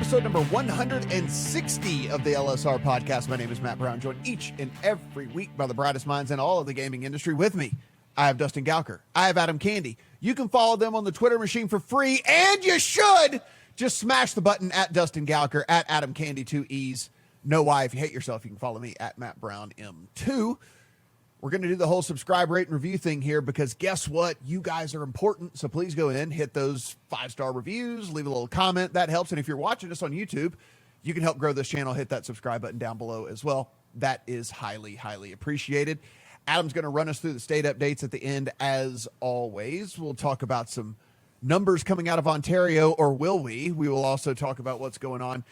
episode number 160 of the LSR podcast. My name is Matt Brown, joined each and every week by the brightest minds in all of the gaming industry. With me, I have Dustin Gowker. I have Adam Candy. You can follow them on the Twitter machine for free, and you should just smash the button at Dustin Gowker, at Adam Candy, 2 E's. Know why. If you hate yourself, you can follow me at Matt Brown M2. We're going to do the whole subscribe, rate, and review thing here because guess what? You guys are important. So please go in, hit those 5-star reviews, leave a little comment. That helps. And if you're watching us on YouTube, you can help grow this channel. Hit that subscribe button down below as well. That is highly, highly appreciated. Adam's going to run us through the state updates at the end as always. We'll talk about some numbers coming out of Ontario, or will we? We will also talk about what's going on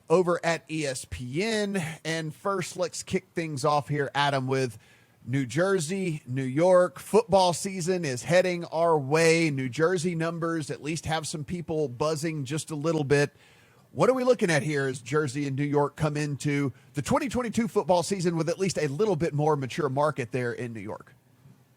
over at ESPN. And first, let's kick things off here, Adam, with New Jersey, New York. Football season is heading our way. New Jersey numbers at least have some people buzzing just a little bit. What are we looking at here as Jersey and New York come into the 2022 football season with at least a little bit more mature market there in New York?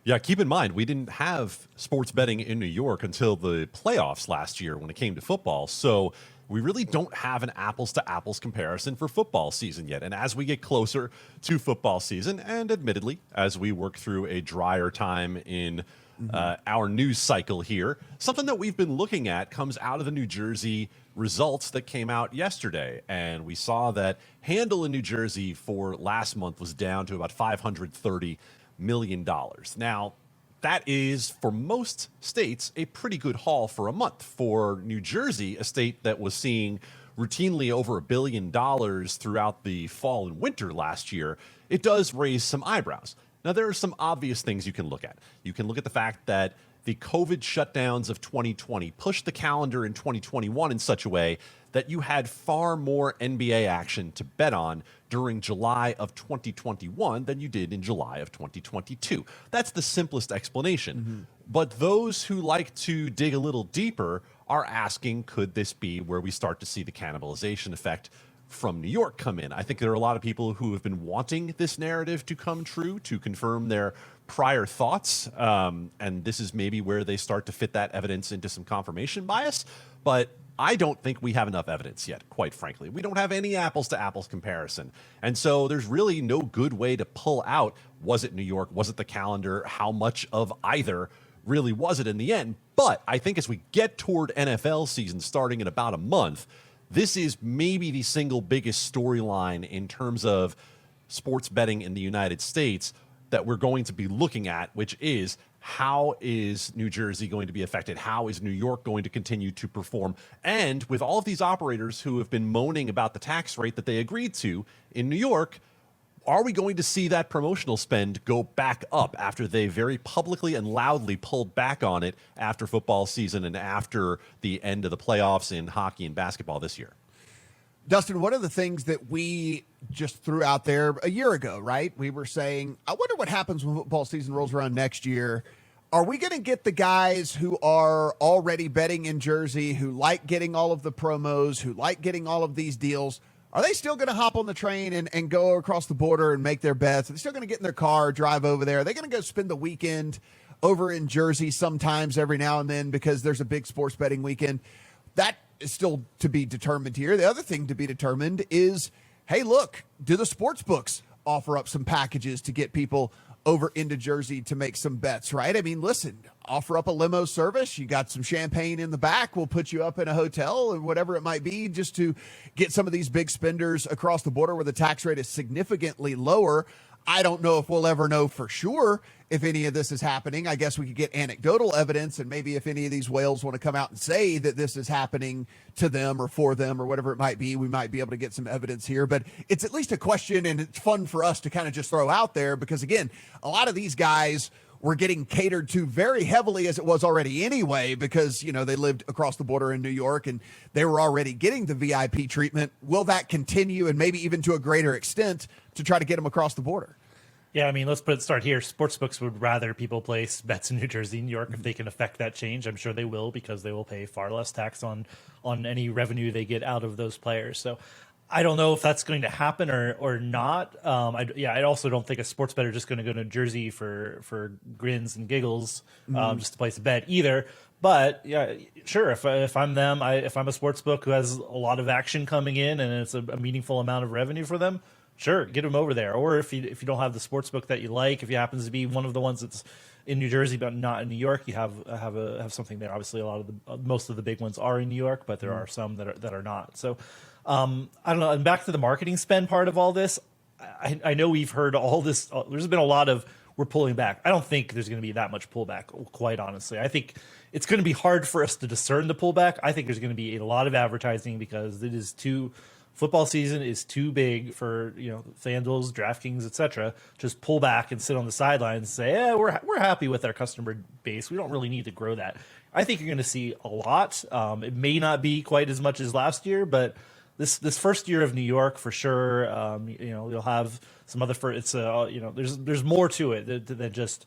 Yeah, keep in mind, we didn't have sports betting in New York until the playoffs last year when it came to football. So we really don't have an apples-to-apples comparison for football season yet. And as we get closer to football season, and admittedly, as we work through a drier time in our news cycle here, something that we've been looking at comes out of the New Jersey results that came out yesterday. And we saw that handle in New Jersey for last month was down to about $530 million. Now, that is, for most states, a pretty good haul for a month. For New Jersey, a state that was seeing routinely over $1 billion throughout the fall and winter last year, it does raise some eyebrows. Now, there are some obvious things you can look at. You can look at the fact that the COVID shutdowns of 2020 pushed the calendar in 2021 in such a way that you had far more NBA action to bet on during July of 2021 than you did in July of 2022. That's the simplest explanation. But those who like to dig a little deeper are asking, could this be where we start to see the cannibalization effect from New York come in? I think there are a lot of people who have been wanting this narrative to come true, to confirm their prior thoughts. And this is maybe where they start to fit that evidence into some confirmation bias. But I don't think we have enough evidence yet, quite frankly. We don't have any apples-to-apples comparison. And so there's really no good way to pull out, was it New York, was it the calendar, how much of either really was it in the end? But I think as we get toward NFL season starting in about a month, this is maybe the single biggest storyline in terms of sports betting in the United States that we're going to be looking at, which is, how is New Jersey going to be affected? How is New York going to continue to perform? And with all of these operators who have been moaning about the tax rate that they agreed to in New York, are we going to see that promotional spend go back up after they very publicly and loudly pulled back on it after football season and after the end of the playoffs in hockey and basketball this year? Dustin, one of the things that we just threw out there a year ago, right? We were saying, I wonder what happens when football season rolls around next year. Are we going to get the guys who are already betting in Jersey, who like getting all of the promos, who like getting all of these deals? Are they still going to hop on the train and go across the border and make their bets? Are they still going to get in their car, drive over there? Are they going to go spend the weekend over in Jersey sometimes every now and then because there's a big sports betting weekend? That is still to be determined here. The other thing to be determined is, hey, look, do the sports books offer up some packages to get people over into Jersey to make some bets, right? I mean, listen, offer up a limo service. You got some champagne in the back. We'll put you up in a hotel or whatever it might be just to get some of these big spenders across the border where the tax rate is significantly lower. I don't know if we'll ever know for sure if any of this is happening. I guess we could get anecdotal evidence, and maybe if any of these whales want to come out and say that this is happening to them or for them or whatever it might be, we might be able to get some evidence here. But it's at least a question, and it's fun for us to kind of just throw out there because, again, a lot of these guys were getting catered to very heavily as it was already anyway because, you know, they lived across the border in New York and they were already getting the VIP treatment. Will that continue, and maybe even to a greater extent, to try to get them across the border? Yeah, I mean, let's start here. Sportsbooks would rather people place bets in New Jersey, New York, if they can affect that change. I'm sure they will, because they will pay far less tax on any revenue they get out of those players. So I don't know if that's going to happen or not. I also don't think a sports bettor is just going to go to Jersey for grins and giggles just to place a bet either. But yeah, sure. If I'm them, if I'm a sports book who has a lot of action coming in and it's a meaningful amount of revenue for them, sure, get them over there. Or if you don't have the sports book that you like, if you happens to be one of the ones that's in New Jersey but not in New York, you have something there. Obviously, most of the big ones are in New York, but there are some that are not. So. I don't know. And back to the marketing spend part of all this, I know we've heard all this. There's been a lot of we're pulling back. I don't think there's going to be that much pullback, quite honestly. I think it's going to be hard for us to discern the pullback. I think there's going to be a lot of advertising because football season is too big for FanDuel's, DraftKings, etc. Just pull back and sit on the sidelines and say, "Yeah, we're happy with our customer base. We don't really need to grow that." I think you're going to see a lot. It may not be quite as much as last year, but this first year of New York for sure, you'll have some other. There's more to it than just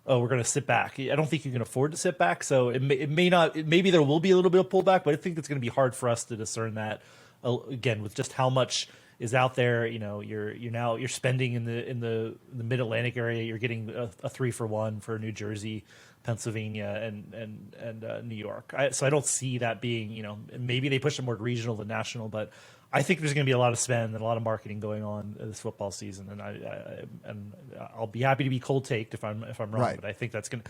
we're going to sit back. I don't think you can afford to sit back, so it may not. Maybe there will be a little bit of pullback, but I think it's going to be hard for us to discern that again with just how much is out there. You're spending in the Mid Atlantic area. You're getting a 3-for-1 for New Jersey, Pennsylvania, and New York. So I don't see that being, maybe they push it more regional than national, but I think there's going to be a lot of spend and a lot of marketing going on this football season, and I'll be happy to be cold taked if I'm wrong, Right. but I think that's going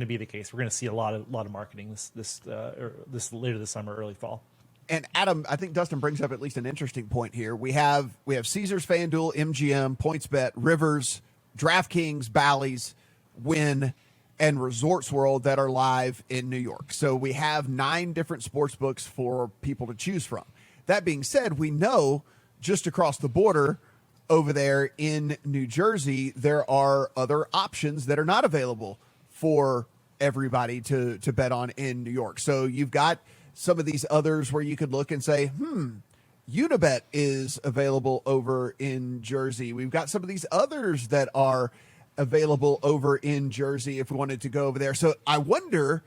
to be the case. We're going to see a lot of marketing this later this summer, early fall. And Adam, I think Dustin brings up at least an interesting point here. We have Caesars, FanDuel, MGM, PointsBet, Rivers, DraftKings, Bally's, Wynn, and Resorts World that are live in New York. So we have 9 different sports books for people to choose from. That being said, we know just across the border over there in New Jersey, there are other options that are not available for everybody to bet on in New York. So you've got some of these others where you could look and say, Unibet is available over in Jersey. We've got some of these others that are available over in Jersey if we wanted to go over there. So I wonder,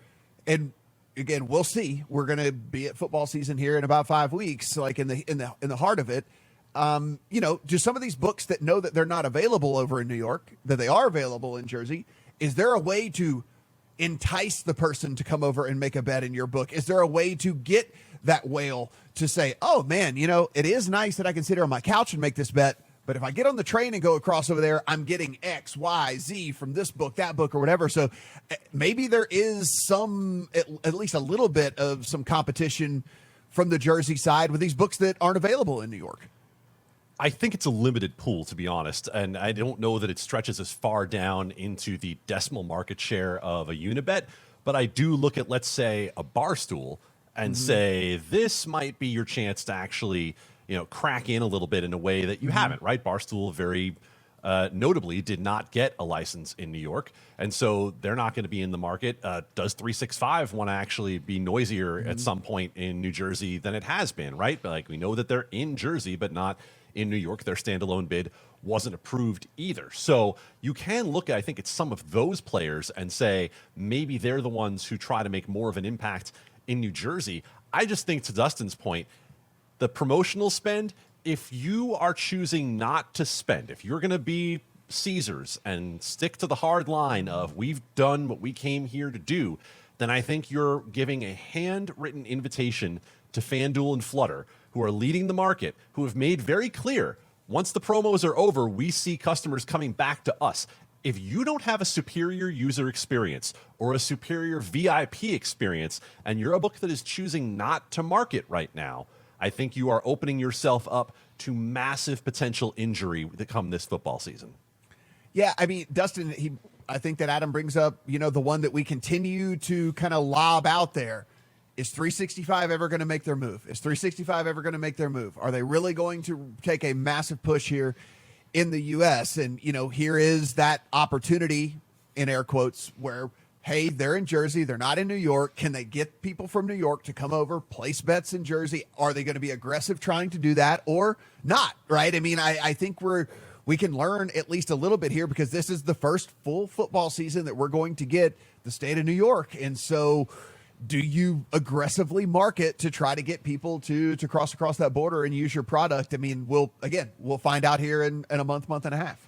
and again, we'll see. We're going to be at football season here in about 5 weeks, like in the heart of it. Do some of these books that know that they're not available over in New York, that they are available in Jersey, is there a way to entice the person to come over and make a bet in your book? Is there a way to get that whale to say, oh man, it is nice that I can sit here on my couch and make this bet, but if I get on the train and go across over there, I'm getting X, Y, Z from this book, that book, or whatever. So maybe there is at least a little bit of some competition from the Jersey side with these books that aren't available in New York. I think it's a limited pool, to be honest, and I don't know that it stretches as far down into the decimal market share of a Unibet, but I do look at, let's say, a Barstool and say, this might be your chance to actually, crack in a little bit in a way that you haven't, right? Barstool very notably did not get a license in New York, and so they're not going to be in the market. Does 365 want to actually be noisier at some point in New Jersey than it has been, right? But like, we know that they're in Jersey, but not in New York. Their standalone bid wasn't approved either. So you can look at, I think it's some of those players and say, maybe they're the ones who try to make more of an impact in New Jersey. I just think, to Dustin's point, the promotional spend, if you are choosing not to spend, if you're going to be Caesars and stick to the hard line of we've done what we came here to do, then I think you're giving a handwritten invitation to FanDuel and Flutter, who are leading the market, who have made very clear, once the promos are over, we see customers coming back to us. If you don't have a superior user experience or a superior VIP experience, and you're a book that is choosing not to market right now, I think you are opening yourself up to massive potential injury that come this football season. Yeah, I mean, Dustin, I think that Adam brings up, the one that we continue to kind of lob out there. Is 365 ever going to make their move? Is 365 ever going to make their move? Are they really going to take a massive push here in the U.S.? And, here is that opportunity, in air quotes, where, hey, they're in Jersey. They're not in New York. Can they get people from New York to come over, place bets in Jersey? Are they going to be aggressive trying to do that or not? Right? I mean, I think we can learn at least a little bit here because this is the first full football season that we're going to get the state of New York. And so do you aggressively market to try to get people to cross across that border and use your product? I mean, we'll find out here in a month and a half.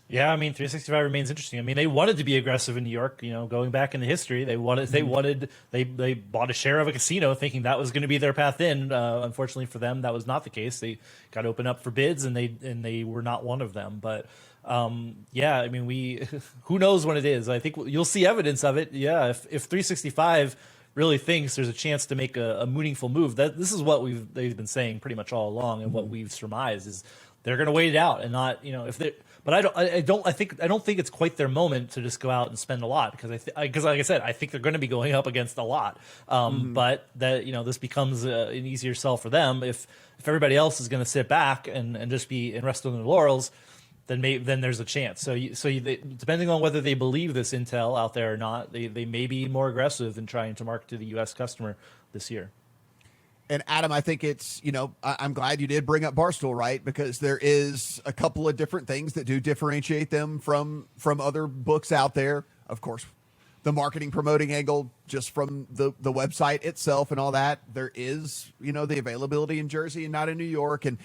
Yeah, I mean, 365 remains interesting. I mean, they wanted to be aggressive in New York. Going back into history, they bought a share of a casino, thinking that was going to be their path in. Unfortunately for them, that was not the case. They got opened up for bids, and they were not one of them. But yeah, I mean, who knows when it is? I think you'll see evidence of it. Yeah, if 365 really thinks there's a chance to make a meaningful move, this is what they've been saying pretty much all along, and what we've surmised is they're going to wait it out and not, if they. But I don't think it's quite their moment to just go out and spend a lot, because like I said, I think they're going to be going up against a lot. But that this becomes an easier sell for them if everybody else is going to sit back and just rest on their laurels. Then there's a chance. So depending on whether they believe this intel out there or not, they may be more aggressive in trying to market to the U.S. customer this year. And Adam, I think it's, I'm glad you did bring up Barstool, right? Because there is a couple of different things that do differentiate them from other books out there. Of course, the marketing promoting angle, just from the website itself and all that. There is, the availability in Jersey and not in New York and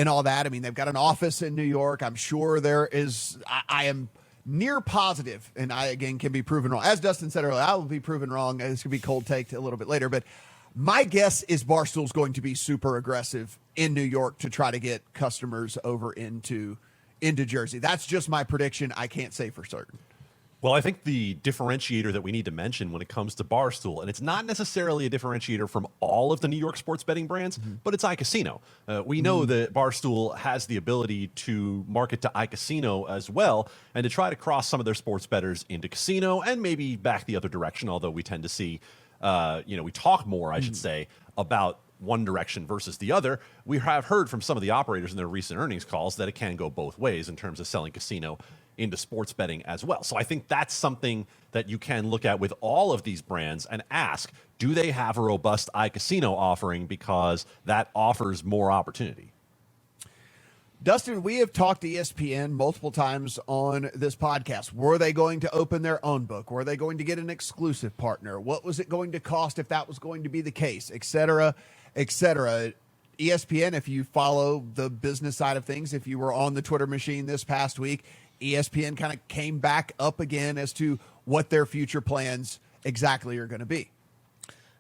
all that. I mean, they've got an office in New York. I'm sure there is, I am near positive, and I, again, can be proven wrong. As Dustin said earlier, I will be proven wrong. This could be cold take a little bit later, but my guess is Barstool's going to be super aggressive in New York to try to get customers over into Jersey. That's just my prediction. I can't say for certain. Well, I think the differentiator that we need to mention when it comes to Barstool, and it's not necessarily a differentiator from all of the New York sports betting brands, but it's iCasino. We know that Barstool has the ability to market to iCasino as well, and to try to cross some of their sports bettors into casino and maybe back the other direction, although we tend to see we talk more, I should say, about one direction versus the other. We have heard from some of the operators in their recent earnings calls that it can go both ways in terms of selling casino into sports betting as well. So I think that's something that you can look at with all of these brands and ask, do they have a robust iCasino offering, because that offers more opportunity? Dustin, we have talked to ESPN multiple times on this podcast. Were they going to open their own book? Were they going to get an exclusive partner? What was it going to cost if that was going to be the case, et cetera, et cetera? ESPN, if you follow the business side of things, if you were on the Twitter machine this past week, ESPN kind of came back up again as to what their future plans exactly are going to be.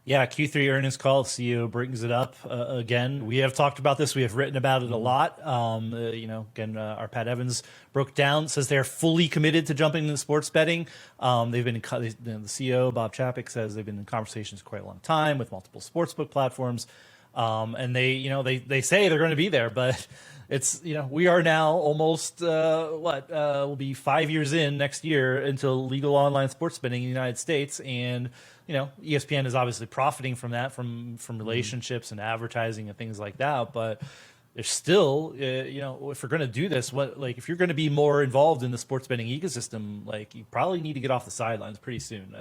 Yeah, Q3 earnings call, CEO brings it up again. We have talked about this. We have written about it a lot. Our Pat Evans broke down, says they're fully committed to jumping into sports betting. They've been the CEO, Bob Chapek, says they've been in conversations for quite a long time with multiple sportsbook platforms. And they say they're going to be there, but it's, we are now almost, we'll be 5 years in next year into legal online sports betting in the United States. And, ESPN is obviously profiting from that, from relationships and advertising and things like that. But there's still, if we're going to do this, if you're going to be more involved in the sports betting ecosystem, you probably need to get off the sidelines pretty soon.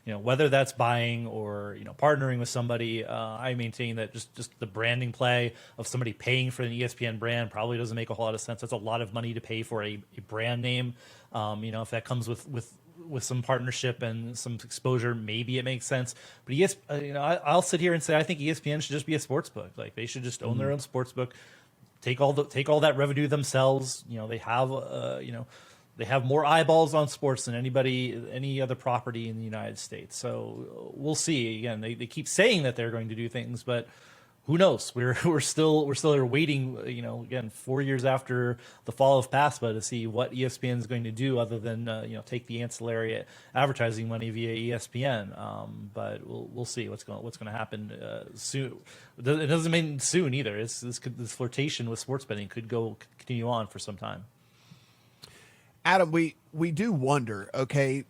Whether that's buying or, partnering with somebody, I maintain that just the branding play of somebody paying for an ESPN brand probably doesn't make a whole lot of sense. That's a lot of money to pay for a brand name. If that comes with some partnership and some exposure, maybe it makes sense. But I'll sit here and say I think ESPN should just be a sports book. They should just own their own sports book, take all that revenue themselves. They have more eyeballs on sports than any other property in the United States. So we'll see. Again, they keep saying that they're going to do things, but who knows? We're still here waiting, again, 4 years after the fall of PASPA to see what ESPN is going to do, other than take the ancillary advertising money via ESPN. But we'll see what's going to happen soon. It doesn't mean soon either. This flirtation with sports betting could continue on for some time. Adam, we do wonder. Okay,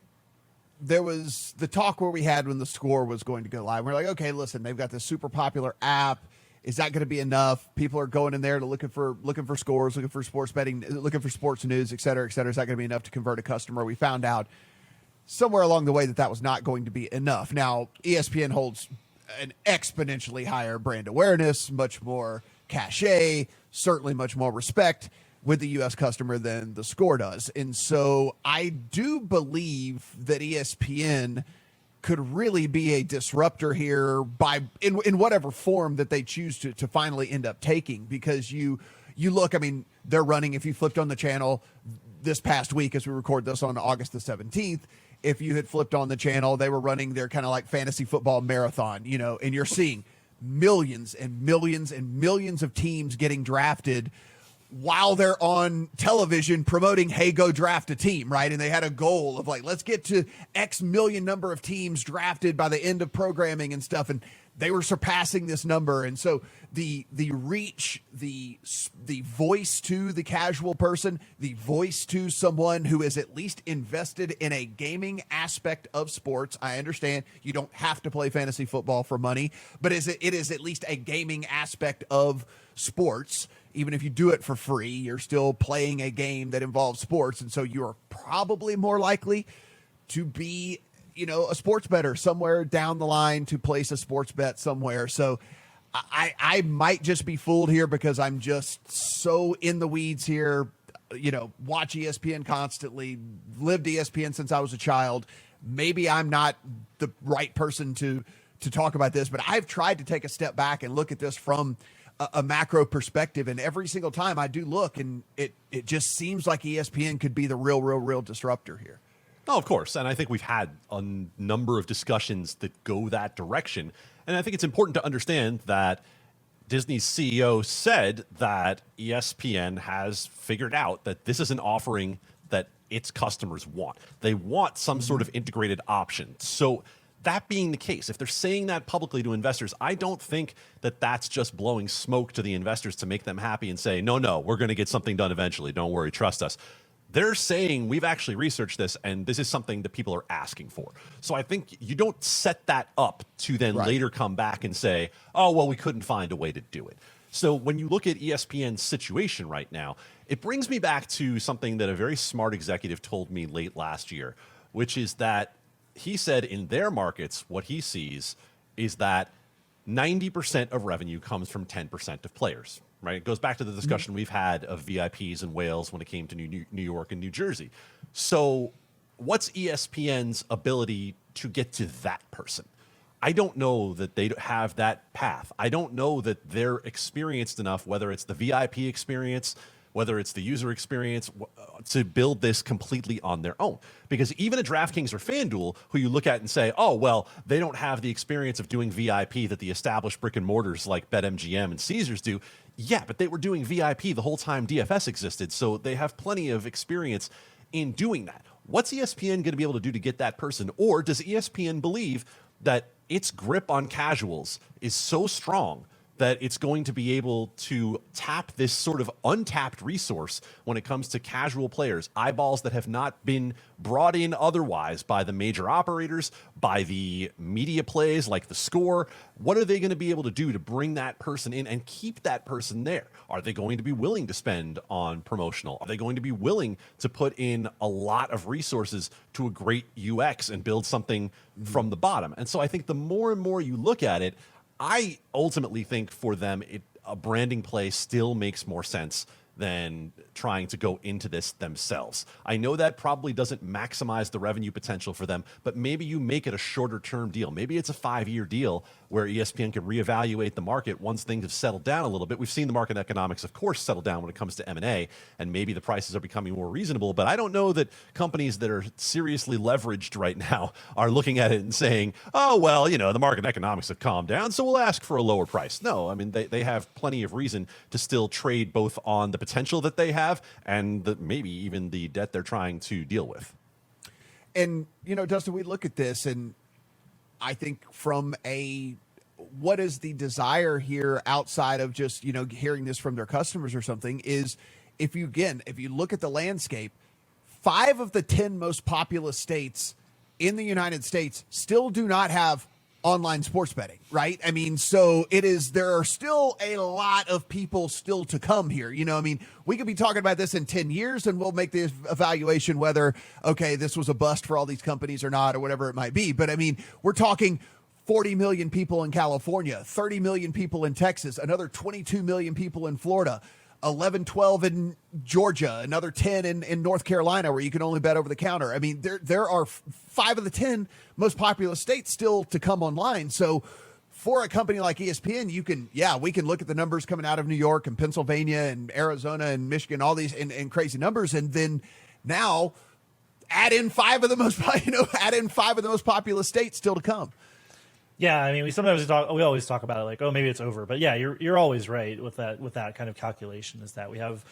there was the talk where we had when the score was going to go live. We're like, okay, listen, they've got this super popular app. Is that going to be enough? People are going in there to looking for scores, looking for sports betting, looking for sports news, et cetera, et cetera. Is that going to be enough to convert a customer? We found out somewhere along the way that was not going to be enough. Now, ESPN holds an exponentially higher brand awareness, much more cachet, certainly much more respect with the U.S. customer than the score does. And so I do believe that ESPN could really be a disruptor here in whatever form that they choose to finally end up taking. Because you look, I mean, they're running, if you flipped on the channel this past week, as we record this on August the 17th, if you had flipped on the channel, they were running their kind of like fantasy football marathon, and you're seeing millions and millions and millions of teams getting drafted while they're on television promoting, hey, go draft a team, right? And they had a goal of like, let's get to X million number of teams drafted by the end of programming and stuff. And they were surpassing this number. And so the reach, the voice to the casual person, the voice to someone who is at least invested in a gaming aspect of sports. I understand you don't have to play fantasy football for money, but it is at least a gaming aspect of sports. Even if you do it for free, you're still playing a game that involves sports. And so you're probably more likely to be, a sports bettor somewhere down the line, to place a sports bet somewhere. So I might just be fooled here because I'm just so in the weeds here, watch ESPN constantly, lived ESPN since I was a child. Maybe I'm not the right person to talk about this, but I've tried to take a step back and look at this from a macro perspective. And every single time I do look, and it just seems like ESPN could be the real disruptor here. Oh, of course. And I think we've had a number of discussions that go that direction. And I think it's important to understand that Disney's CEO said that ESPN has figured out that this is an offering that its customers want. They want some sort of integrated option. So that being the case, if they're saying that publicly to investors, I don't think that that's just blowing smoke to the investors to make them happy and say, no, we're going to get something done eventually. Don't worry, trust us. They're saying we've actually researched this, and this is something that people are asking for. So I think you don't set that up to then later come back and say, oh, well, we couldn't find a way to do it. So when you look at ESPN's situation right now, it brings me back to something that a very smart executive told me late last year, which is that he said in their markets, what he sees is that 90% of revenue comes from 10% of players. Right? It goes back to the discussion we've had of VIPs in Wales when it came to New York and New Jersey. So what's ESPN's ability to get to that person? I don't know that they have that path. I don't know that they're experienced enough, whether it's the VIP experience, whether it's the user experience, to build this completely on their own. Because even a DraftKings or FanDuel, who you look at and say, oh, well, they don't have the experience of doing VIP that the established brick and mortars like BetMGM and Caesars do. Yeah, but they were doing VIP the whole time DFS existed, so they have plenty of experience in doing that. What's ESPN going to be able to do to get that person? Or does ESPN believe that its grip on casuals is so strong that it's going to be able to tap this sort of untapped resource when it comes to casual players, eyeballs that have not been brought in otherwise by the major operators, by the media plays like the Score? What are they going to be able to do to bring that person in and keep that person there? Are they going to be willing to spend on promotional? Are they going to be willing to put in a lot of resources to a great UX and build something from the bottom? And so I think the more and more you look at it, I ultimately think for them, a branding play still makes more sense than trying to go into this themselves. I know that probably doesn't maximize the revenue potential for them, but maybe you make it a shorter term deal. Maybe it's a 5-year deal where ESPN can reevaluate the market once things have settled down a little bit. We've seen the market economics, of course, settle down when it comes to M&A, and maybe the prices are becoming more reasonable. But I don't know that companies that are seriously leveraged right now are looking at it and saying, oh, well, the market economics have calmed down, so we'll ask for a lower price. No, I mean, they have plenty of reason to still trade both on the potential that they have and maybe even the debt they're trying to deal with. And, Dustin, we look at this, and I think from what is the desire here outside of just, hearing this from their customers or something is if you look at the landscape, 5 of the 10 most populous states in the United States still do not have online sports betting, right? I mean, so there are still a lot of people still to come here. We could be talking about this in 10 years and we'll make the evaluation whether, okay, this was a bust for all these companies or not, or whatever it might be. But I mean, we're talking 40 million people in California, 30 million people in Texas, another 22 million people in Florida, 11, 12 in Georgia, another 10 in North Carolina where you can only bet over the counter. I mean, there are 5 of the 10 most populous states still to come online. So for a company like ESPN, we can look at the numbers coming out of New York and Pennsylvania and Arizona and Michigan, all these and crazy numbers. And then now add in 5 of the most populous states still to come. Yeah, I mean, we always talk about it like, oh, maybe it's over, but yeah, you're always right with that kind of calculation. Is that we have,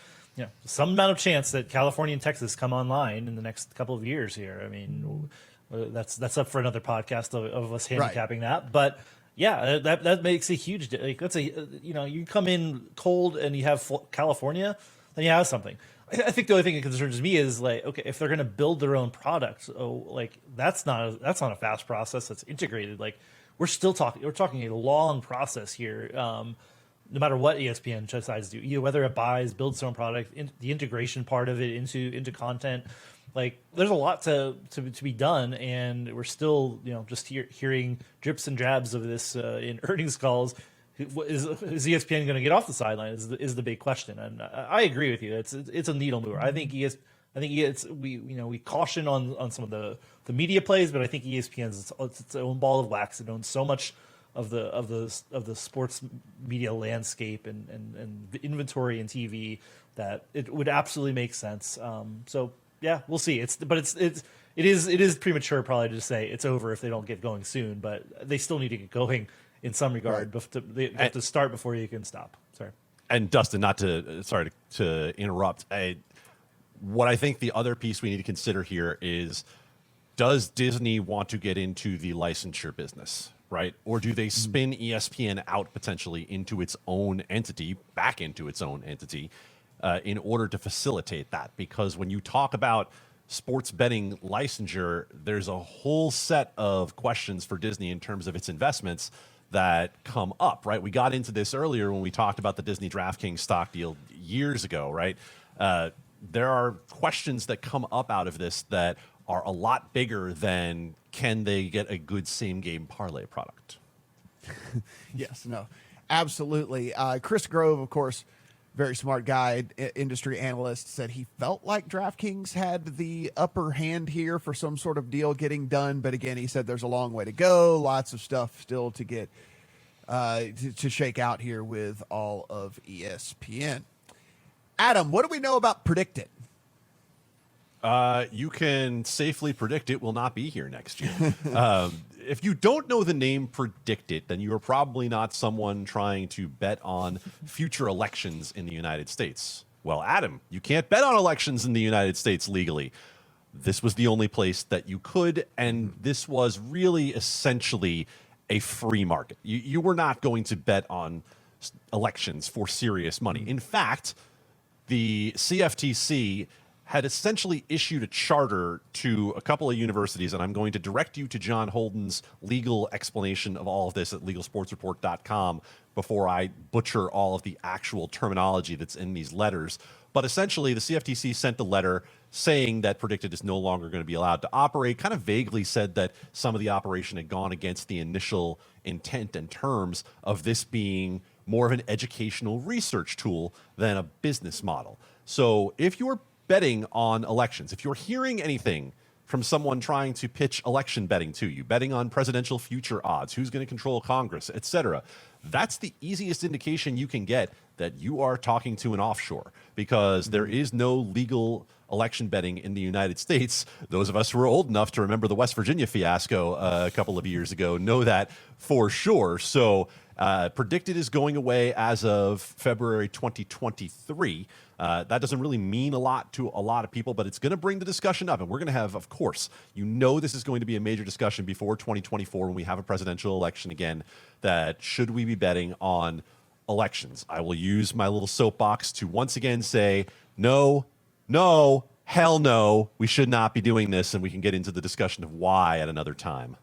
some amount of chance that California and Texas come online in the next couple of years here. I mean, that's up for another podcast of us handicapping that, but yeah, that makes a huge. That's you come in cold and you have California, then you have something. I think the only thing that concerns me is like, okay, if they're going to build their own product, that's not a fast process that's integrated. Like we're talking a long process here. No matter what ESPN decides to do, whether it builds its own product, the integration part of it into content, like there's a lot to be done, and we're still just hearing drips and drabs of this in earnings calls. Is ESPN going to get off the sideline? Is the big question, and I agree with you. It's a needle mover. I think we caution on some of the media plays, but I think ESPN's its own ball of wax. It owns so much of the sports media landscape and the inventory and TV that it would absolutely make sense. So yeah, we'll see. It is premature probably to say it's over if they don't get going soon, but they still need to get going in some regard. Right. They have to start before you can stop. Sorry. And Dustin, sorry to interrupt. What I think the other piece we need to consider here is, does Disney want to get into the licensure business, right? Or do they spin ESPN out potentially into its own entity, back into its own entity, in order to facilitate that? Because when you talk about sports betting licensure, there's a whole set of questions for Disney in terms of its investments that come up, right? We got into this earlier when we talked about the Disney DraftKings stock deal years ago, right? There are questions that come up out of this that are a lot bigger than, can they get a good same game parlay product? Yes, no, absolutely. Chris Grove, of course, very smart guy, industry analyst, said he felt like DraftKings had the upper hand here for some sort of deal getting done. But again, he said there's a long way to go. Lots of stuff still to get to shake out here with all of ESPN. Adam, what do we know about PredictIt? You can safely predict it will not be here next year. If you don't know the name PredictIt, then you are probably not someone trying to bet on future elections in the United States. Well, Adam, you can't bet on elections in the United States legally. This was the only place that you could, and this was really essentially a free market. You were not going to bet on elections for serious money. In fact, the CFTC had essentially issued a charter to a couple of universities, and I'm going to direct you to John Holden's legal explanation of all of this at legalsportsreport.com before I butcher all of the actual terminology that's in these letters. But essentially, the CFTC sent a letter saying that PredictIt is no longer going to be allowed to operate, kind of vaguely said that some of the operation had gone against the initial intent and terms of this being more of an educational research tool than a business model. So if you're betting on elections, if you're hearing anything from someone trying to pitch election betting to you, betting on presidential future odds, who's going to control Congress, etc., that's the easiest indication you can get that you are talking to an offshore, because there is no legal election betting in the United States. Those of us who are old enough to remember the West Virginia fiasco a couple of years ago know that for sure. So PredictIt is going away as of February 2023. That doesn't really mean a lot to a lot of people, but it's going to bring the discussion up. And we're going to have, of course, this is going to be a major discussion before 2024 when we have a presidential election again, that should we be betting on elections? I will use my little soapbox to once again say, no, hell no, we should not be doing this. And we can get into the discussion of why at another time.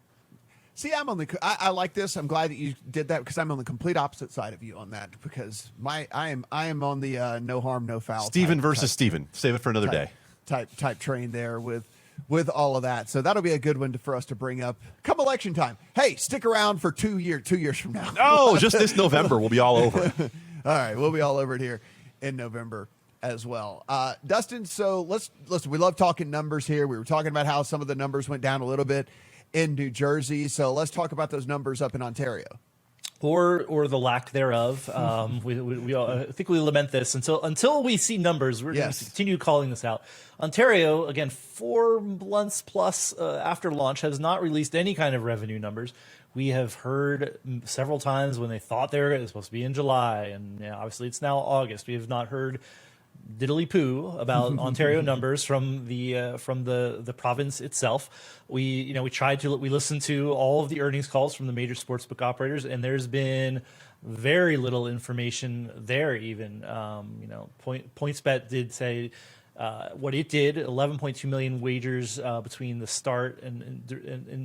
See, I like this. I'm glad that you did that, because I'm on the complete opposite side of you on that, because I am on the no harm, no foul. Steven versus Steven. Save it for another day. Type train there with all of that. So that'll be a good one for us to bring up come election time. Hey, stick around for 2 years from now. No, just this November. We'll be all over it. All right, we'll be all over it here in November as well. Dustin, so listen, we love talking numbers here. We were talking about how some of the numbers went down a little bit in New Jersey. So let's talk about those numbers up in Ontario. Or the lack thereof. We all, I think we lament this until we see numbers. We're going to continue calling this out. Ontario, again, 4 months plus after launch, has not released any kind of revenue numbers. We have heard several times when they thought it was supposed to be in July, and obviously it's now August. We have not heard diddly poo about Ontario numbers from the province itself. We listened to all of the earnings calls from the major sportsbook operators, and there's been very little information there. Even PointsBet did say what it did: 11.2 million wagers between the start and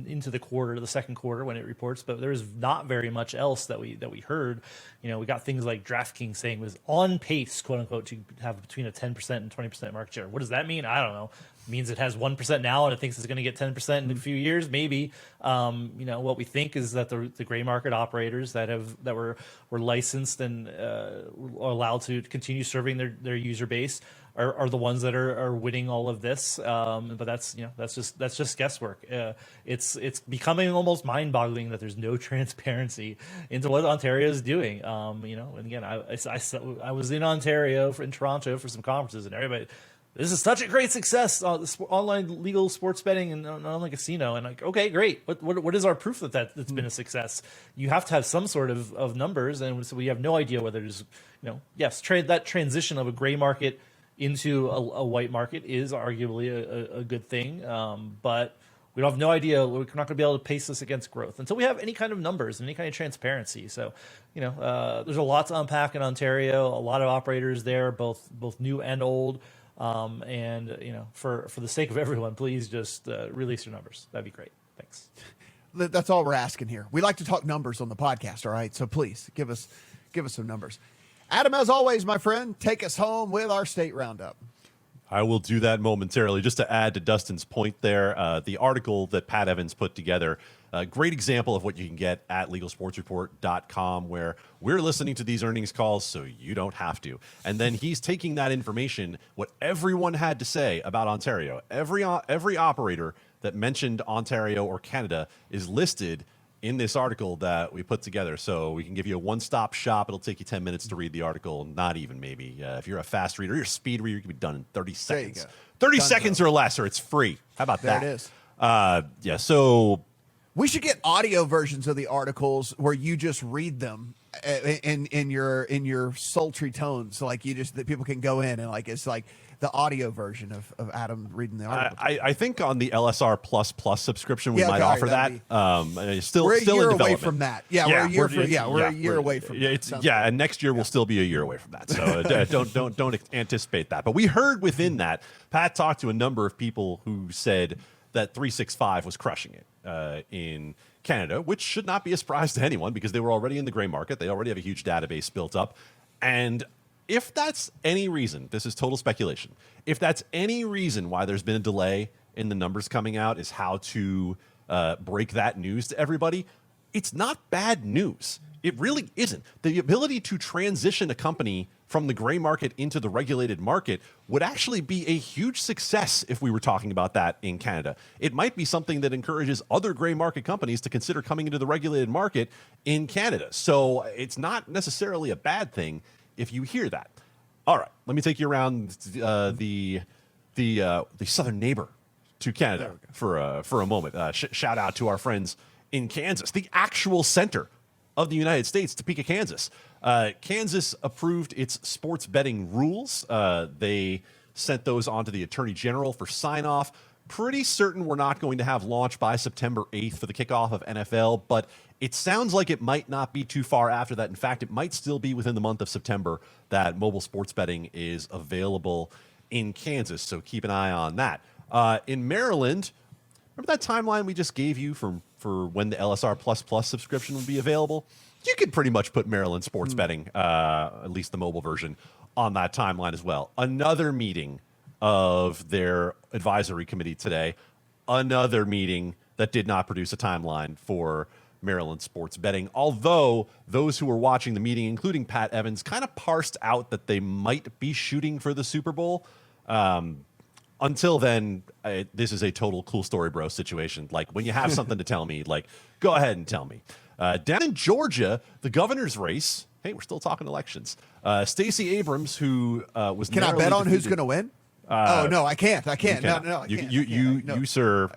into the second quarter when it reports. But there was not very much else that we heard. We got things like DraftKings saying it was on pace, quote unquote, to have between a 10% and 20% market share. What does that mean? I don't know. It means it has 1% now and it thinks it's going to get 10% in a few years, maybe. What we think is that the gray market operators that were licensed and allowed to continue serving their user base are the ones that are winning all of this. But that's just guesswork. It's becoming almost mind-boggling that there's no transparency into what Ontario is doing. And again, I was in Ontario in Toronto for some conferences, and everybody, this is such a great success, online legal sports betting and online casino. And like, okay, great. What is our proof that's been a success? You have to have some sort of numbers, and so we have no idea whether there's, that transition of a gray market into a white market is arguably a good thing, but we don't have no idea. We're not going to be able to pace this against growth until we have any kind of numbers and any kind of transparency. So, there's a lot to unpack in Ontario. A lot of operators there, both new and old. And for the sake of everyone, please just release your numbers. That'd be great. Thanks. That's all we're asking here. We like to talk numbers on the podcast. All right, so please give us some numbers. Adam, as always, my friend, take us home with our state roundup. I will do that momentarily. Just to add to Dustin's point there, the article that Pat Evans put together, a great example of what you can get at LegalSportsReport.com, where we're listening to these earnings calls so you don't have to. And then he's taking that information, what everyone had to say about Ontario. Every operator that mentioned Ontario or Canada is listed in this article that we put together. So we can give you a one-stop shop. It'll take you 10 minutes to read the article. Not even, maybe. If you're a fast reader, you're a speed reader, you can be done in 30 seconds. 30 seconds or less, or it's free. How about that? There it is. So we should get audio versions of the articles where you just read them in your sultry tones. So like that people can go in and it's like the audio version of Adam reading the article. I think on the LSR plus subscription we might offer that. Still we're a year in away from that. We're a year away from that. And next year we'll still be a year away from that. So don't anticipate that. But we heard within that, Pat talked to a number of people who said that 365 was crushing it in Canada, which should not be a surprise to anyone because they were already in the gray market. They already have a huge database built up. And if that's any reason, this is total speculation, if that's any reason why there's been a delay in the numbers coming out is how to break that news to everybody, it's not bad news. It really isn't. The ability to transition a company from the gray market into the regulated market would actually be a huge success if we were talking about that in Canada. It might be something that encourages other gray market companies to consider coming into the regulated market in Canada. So it's not necessarily a bad thing if you hear that. All right, let me take you around the southern neighbor to Canada for a moment. Shout out to our friends in Kansas, the actual center of the United States, Topeka, Kansas. Kansas approved its sports betting rules. They sent those on to the Attorney General for sign-off. Pretty certain we're not going to have launch by September 8th for the kickoff of NFL, but it sounds like it might not be too far after that. In fact, it might still be within the month of September that mobile sports betting is available in Kansas, so keep an eye on that. In Maryland, remember that timeline we just gave you for when the LSR Plus subscription will be available? You could pretty much put Maryland sports betting, at least the mobile version, on that timeline as well. Another meeting of their advisory committee today, another meeting that did not produce a timeline for Maryland sports betting. Although those who were watching the meeting, including Pat Evans, kind of parsed out that they might be shooting for the Super Bowl. Until then, this is a total cool story, bro situation. Like, when you have something to tell me, like, go ahead and tell me. Down in Georgia, the governor's race. Hey, we're still talking elections. Stacey Abrams, who was Can I bet on who's going to win? Oh no, I can't. I can't. No, I can't. You, sir,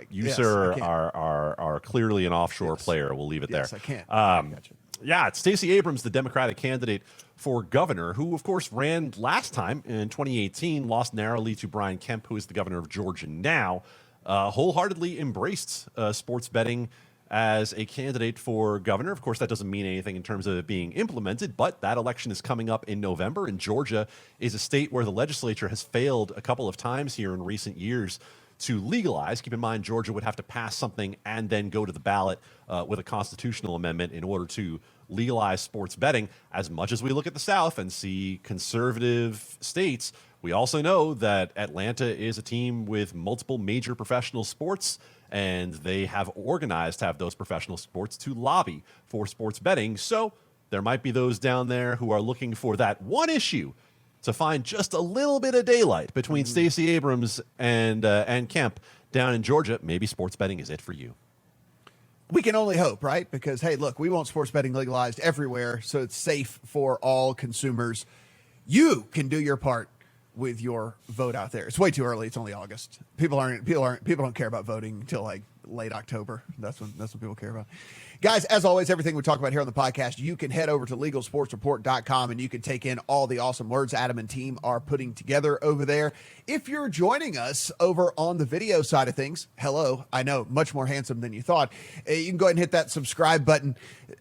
are clearly an offshore player. We'll leave it there. Yes, I can't. Gotcha. Yeah, it's Stacey Abrams, the Democratic candidate for governor, who, of course, ran last time in 2018, lost narrowly to Brian Kemp, who is the governor of Georgia now, wholeheartedly embraced sports betting as a candidate for governor. Of course, that doesn't mean anything in terms of it being implemented, but that election is coming up in November, and Georgia is a state where the legislature has failed a couple of times here in recent years to legalize. Keep in mind, Georgia would have to pass something and then go to the ballot with a constitutional amendment in order to legalize sports betting. As much as we look at the South and see conservative states, we also know that Atlanta is a team with multiple major professional sports, and they have organized to have those professional sports to lobby for sports betting. So there might be those down there who are looking for that one issue to find just a little bit of daylight between Stacey Abrams and Kemp down in Georgia. Maybe sports betting is it for you. We can only hope, right? Because, hey, look, we want sports betting legalized everywhere, so it's safe for all consumers. You can do your part with your vote out there. It's way too early. It's only August. People don't care about voting until like late October. That's when people care about. Guys, as always, everything we talk about here on the podcast, you can head over to LegalSportsReport.com and you can take in all the awesome words Adam and team are putting together over there. If you're joining us over on the video side of things, hello, I know, much more handsome than you thought. You can go ahead and hit that subscribe button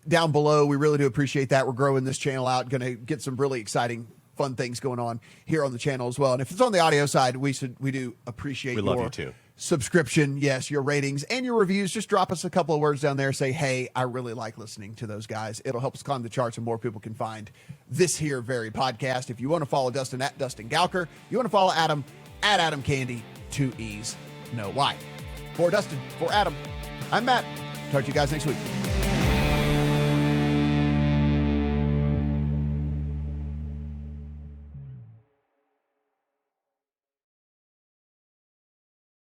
down below. We really do appreciate that. We're growing this channel out, going to get some really exciting fun things going on here on the channel as well. And if it's on the audio side, we do appreciate love you too. Subscription, yes, your ratings and your reviews. Just drop us a couple of words down there. Say, hey, I really like listening to those guys. It'll help us climb the charts and more people can find this here very podcast. If you want to follow Dustin at Dustin Gowker, you want to follow Adam at Adam Candy, 2 E's, no Y. For Dustin, for Adam, I'm Matt. Talk to you guys next week.